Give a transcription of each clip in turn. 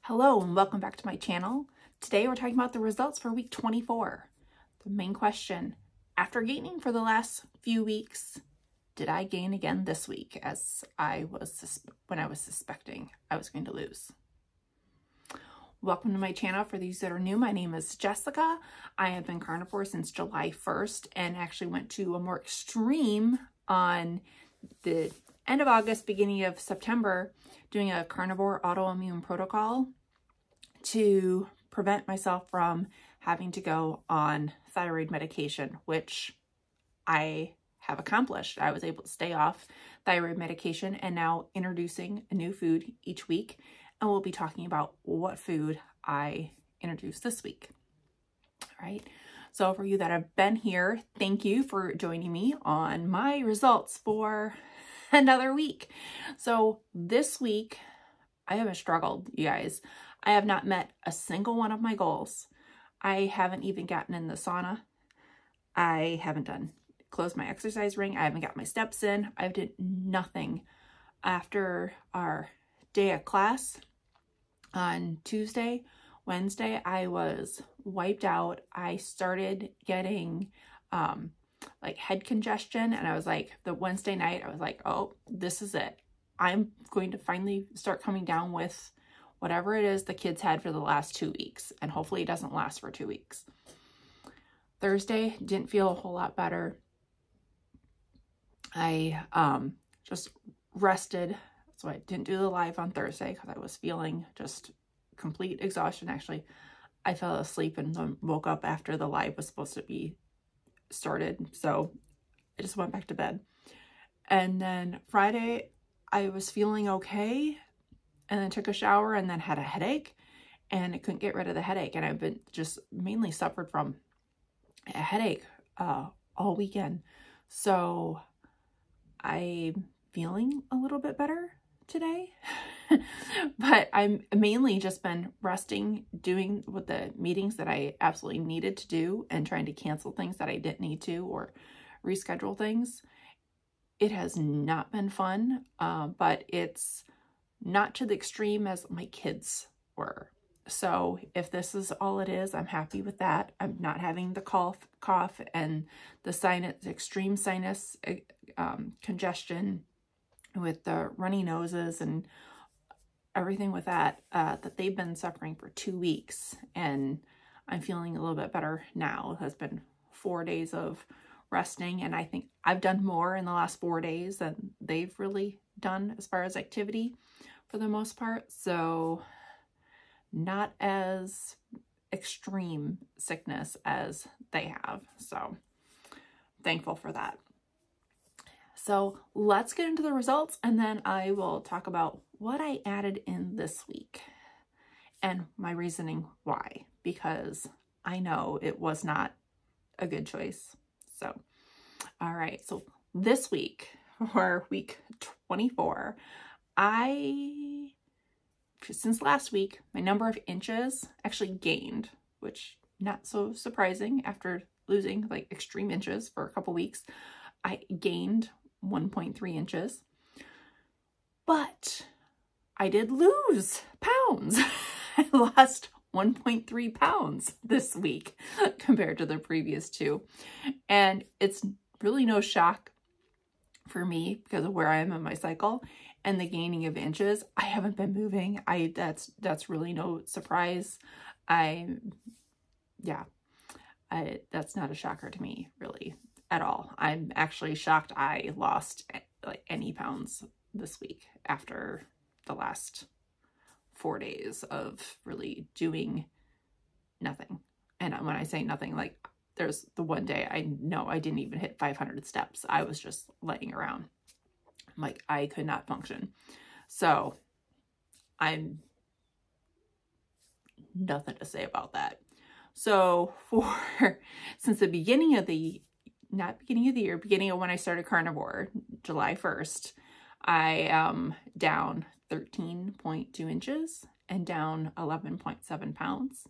Hello and welcome back to my channel. Today we're talking about the results for week 24. The main question, after gaining for the last few weeks, did I gain again this week as when I was suspecting I was going to lose? Welcome to my channel. For these that are new, my name is Jessica. I have been carnivore since July 1st and actually went to a more extreme on the end of August, beginning of September, doing a carnivore autoimmune protocol to prevent myself from having to go on thyroid medication, which I have accomplished. I was able to stay off thyroid medication and now introducing a new food each week. And we'll be talking about what food I introduced this week. All right. So for you that have been here, thank you for joining me on my results for another week. So this week, I haven't struggled, you guys. I have not met a single one of my goals. I haven't even gotten in the sauna. I haven't closed my exercise ring. I haven't got my steps in. I did nothing. After our day of class on Tuesday, Wednesday, I was wiped out. I started getting like head congestion, and I was like, the Wednesday night, I was like, oh, this is it. I'm going to finally start coming down with whatever it is the kids had for the last 2 weeks, and hopefully it doesn't last for 2 weeks. Thursday, didn't feel a whole lot better. I just rested, so I didn't do the live on Thursday because I was feeling just complete exhaustion. Actually, I fell asleep and then woke up after the live was supposed to be started, so I just went back to bed. And then Friday, I was feeling okay, and then took a shower and then had a headache, and I couldn't get rid of the headache. And I've been just mainly suffered from a headache all weekend. So I'm feeling a little bit better today, but I'm mainly just been resting, doing with the meetings that I absolutely needed to do, and trying to cancel things that I didn't need to or reschedule things. It has not been fun, but it's not to the extreme as my kids were. So if this is all it is, I'm happy with that. I'm not having the cough and the extreme sinus congestion with the runny noses and everything with that, that they've been suffering for 2 weeks. And I'm feeling a little bit better now. It has been 4 days of resting, and I think I've done more in the last 4 days than they've really done as far as activity for the most part. So not as extreme sickness as they have. So thankful for that. So let's get into the results, and then I will talk about what I added in this week and my reasoning why, because I know it was not a good choice. So, all right. So this week, for week 24, since last week, my number of inches actually gained, which not so surprising after losing like extreme inches for a couple weeks. I gained 1.3 inches, but I did lose pounds. I lost 1.3 pounds this week compared to the previous 2. And it's really no shock for me because of where I am in my cycle and the gaining of inches. I haven't been moving. That's really no surprise. That's not a shocker to me, really, at all. I'm actually shocked I lost like any pounds this week after the last 4 days of really doing nothing. And when I say nothing, like there's the one day I know I didn't even hit 500 steps. I was just laying around. Like I could not function. So I'm nothing to say about that. So since the beginning of beginning of when I started carnivore, July 1st, I am down 13.2 inches and down 11.7 pounds.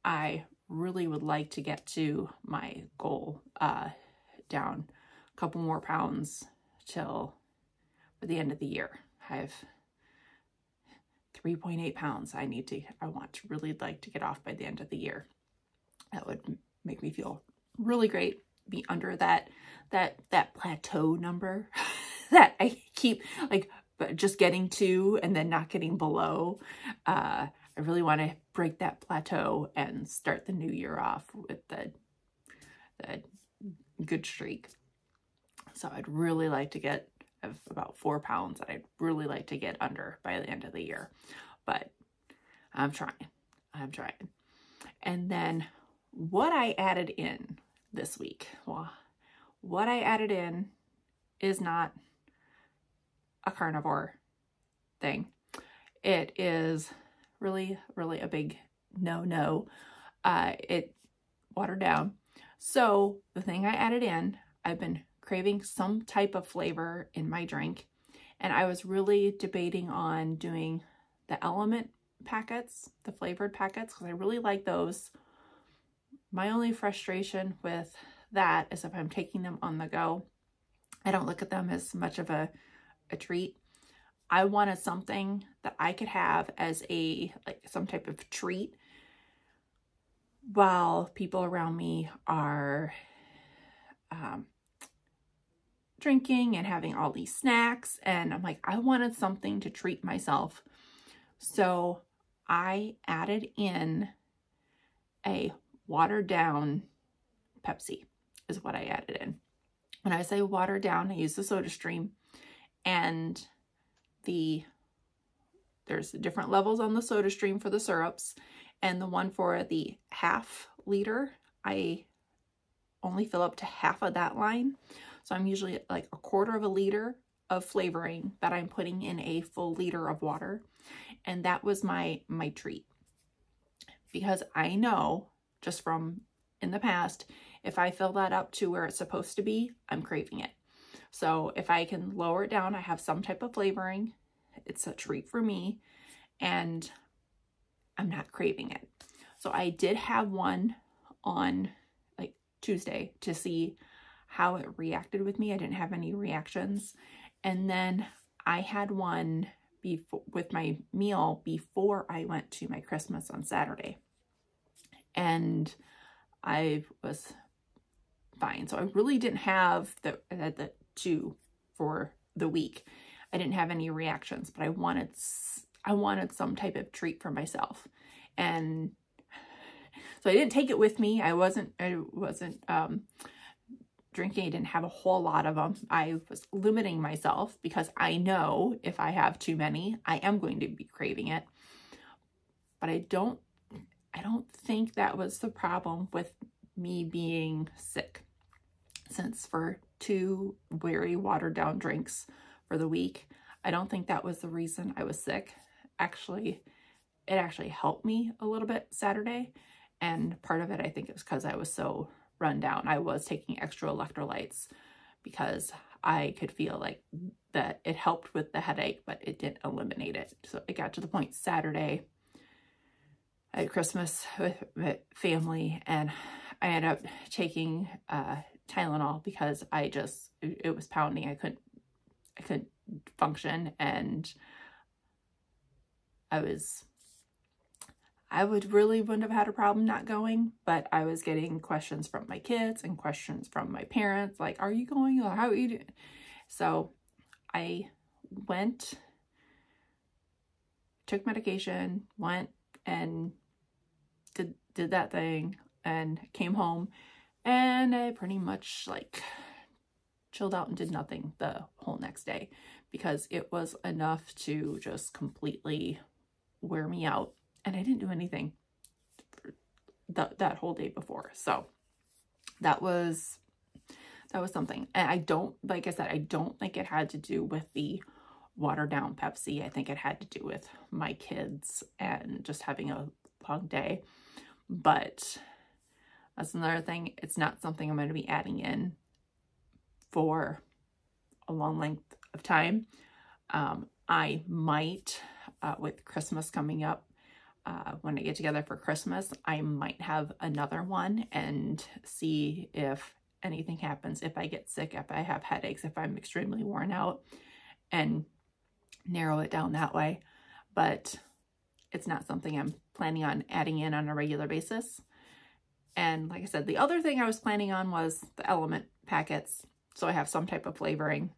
I really would like to get to my goal, down a couple more pounds till for the end of the year. I have 3.8 pounds I want to really like to get off by the end of the year. That would make me feel really great, be under that plateau number that I keep like just getting to and then not getting below. I really want to break that plateau and start the new year off with the good streak. So I'd really like to get about 4 pounds that I'd really like to get under by the end of the year. But I'm trying. And then what I added in this week, well, what I added in is not a carnivore thing. It is really, really a big no. It watered down. So the thing I added in, I've been craving some type of flavor in my drink, and I was really debating on doing the Element packets, the flavored packets, because I really like those. My only frustration with that is if I'm taking them on the go, I don't look at them as much of a treat. I wanted something that I could have as some type of treat while people around me are drinking and having all these snacks. And I'm like, I wanted something to treat myself. So I added in a watered down Pepsi is what I added in. When I say watered down, I use the Soda Stream, and there's different levels on the Soda Stream for the syrups, and the one for the half liter, I only fill up to half of that line. So I'm usually at like 1/4 of a liter of flavoring that I'm putting in a full liter of water. And that was my treat, because I know just from in the past, if I fill that up to where it's supposed to be, I'm craving it. So if I can lower it down, I have some type of flavoring, it's a treat for me, and I'm not craving it. So I did have one on like Tuesday to see how it reacted with me. I didn't have any reactions. And then I had one with my meal before I went to my Christmas on Saturday, and I was fine. So I really didn't have the 2 for the week. I didn't have any reactions, but I wanted some type of treat for myself. And so I didn't take it with me. I wasn't drinking. I didn't have a whole lot of them. I was limiting myself because I know if I have too many, I am going to be craving it. But I don't think that was the problem with me being sick, since for 2 very watered down drinks for the week, I don't think that was the reason I was sick. Actually, it actually helped me a little bit Saturday. And part of it, I think it was because I was so run down. I was taking extra electrolytes because I could feel like that it helped with the headache, but it didn't eliminate it. So it got to the point Saturday, I had Christmas with my family, and I ended up taking Tylenol because it was pounding. I couldn't function, and I wouldn't have had a problem not going, but I was getting questions from my kids and questions from my parents, like, are you going, or how are you doing? So I went, took medication, went and did that thing, and came home, and I pretty much like chilled out and did nothing the whole next day, because it was enough to just completely wear me out. And I didn't do anything that whole day before. So that was something. And like I said, I don't think it had to do with the watered down Pepsi. I think it had to do with my kids and just having a long day. But that's another thing. It's not something I'm going to be adding in for a long length of time. I might, with Christmas coming up, when I get together for Christmas, I might have another one and see if anything happens, if I get sick, if I have headaches, if I'm extremely worn out, and narrow it down that way. But it's not something I'm planning on adding in on a regular basis. And like I said, the other thing I was planning on was the element packets. So I have some type of flavoring.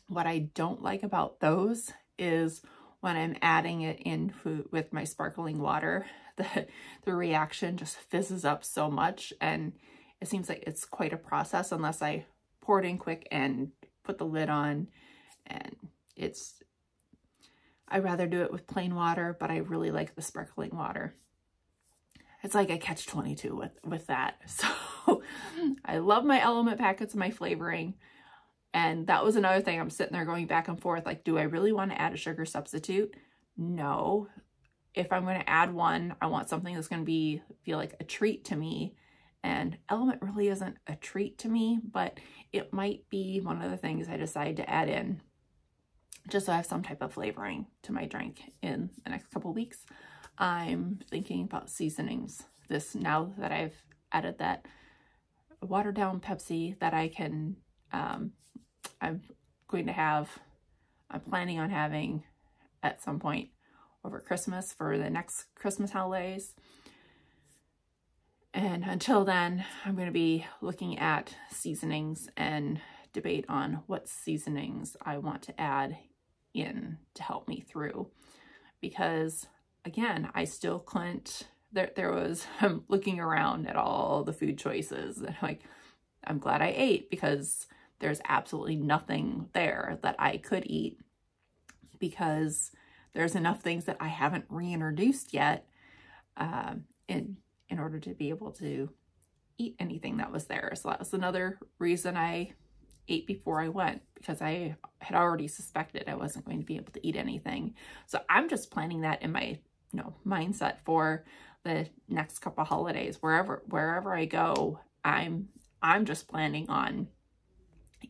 What I don't like about those is when I'm adding it in food with my sparkling water, the reaction just fizzes up so much, and it seems like it's quite a process unless I pour it in quick and put the lid on. And I'd rather do it with plain water, but I really like the sparkling water. It's like a catch-22 with that. So I love my element packets and my flavoring. And that was another thing. I'm sitting there going back and forth, like, do I really want to add a sugar substitute? No. If I'm going to add one, I want something that's going to feel like a treat to me. And element really isn't a treat to me, but it might be one of the things I decide to add in just so I have some type of flavoring to my drink in the next couple of weeks. I'm thinking about seasonings. Now that I've added that watered down Pepsi that I can, I'm planning on having at some point over Christmas for the next Christmas holidays. And until then, I'm going to be looking at seasonings and debate on what seasonings I want to add in to help me through. Because again, I still couldn't, I'm looking around at all the food choices and I'm glad I ate, because there's absolutely nothing there that I could eat, because there's enough things that I haven't reintroduced yet in order to be able to eat anything that was there. So that was another reason I ate before I went, because I had already suspected I wasn't going to be able to eat anything. So I'm just planning that in my mindset for the next couple holidays. Wherever I go, I'm just planning on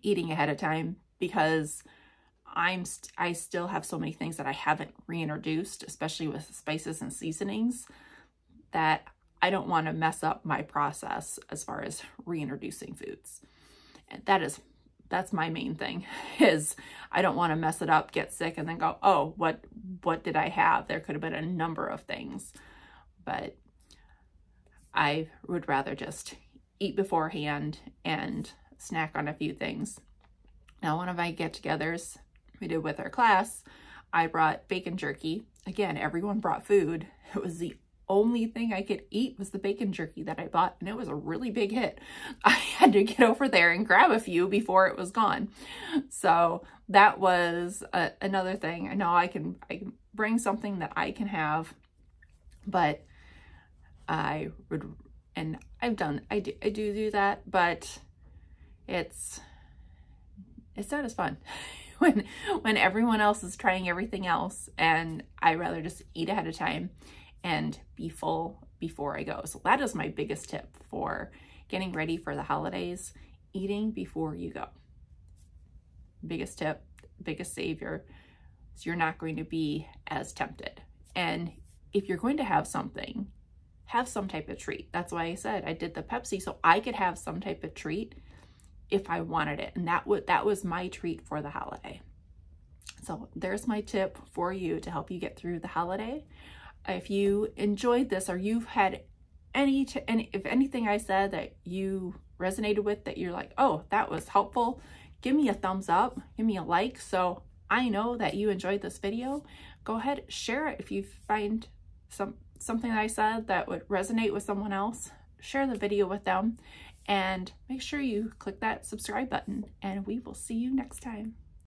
eating ahead of time, because I still have so many things that I haven't reintroduced, especially with spices and seasonings, that I don't want to mess up my process as far as reintroducing foods. And that's my main thing, is I don't want to mess it up, get sick, and then go, oh, what did I have? There could have been a number of things, but I would rather just eat beforehand and snack on a few things. Now, one of my get-togethers we did with our class, I brought bacon jerky. Again, everyone brought food. It was the only thing I could eat was the bacon jerky that I bought, and it was a really big hit. I had to get over there and grab a few before it was gone. So that was another thing. I know I can bring something that I can have, but I do that, but it's not as fun when everyone else is trying everything else, and I rather just eat ahead of time and be full before I go. So that is my biggest tip for getting ready for the holidays: eating before you go. Biggest tip, biggest savior, so you're not going to be as tempted. And if you're going to have something, have some type of treat. That's why I said I did the Pepsi, so I could have some type of treat if I wanted it. And that was my treat for the holiday. So there's my tip for you to help you get through the holiday. If you enjoyed this, or you've had if anything I said that you resonated with, that you're like, oh, that was helpful, give me a thumbs up, give me a like, so I know that you enjoyed this video. Go ahead, share it. If you find something that I said that would resonate with someone else, share the video with them, and make sure you click that subscribe button, and we will see you next time.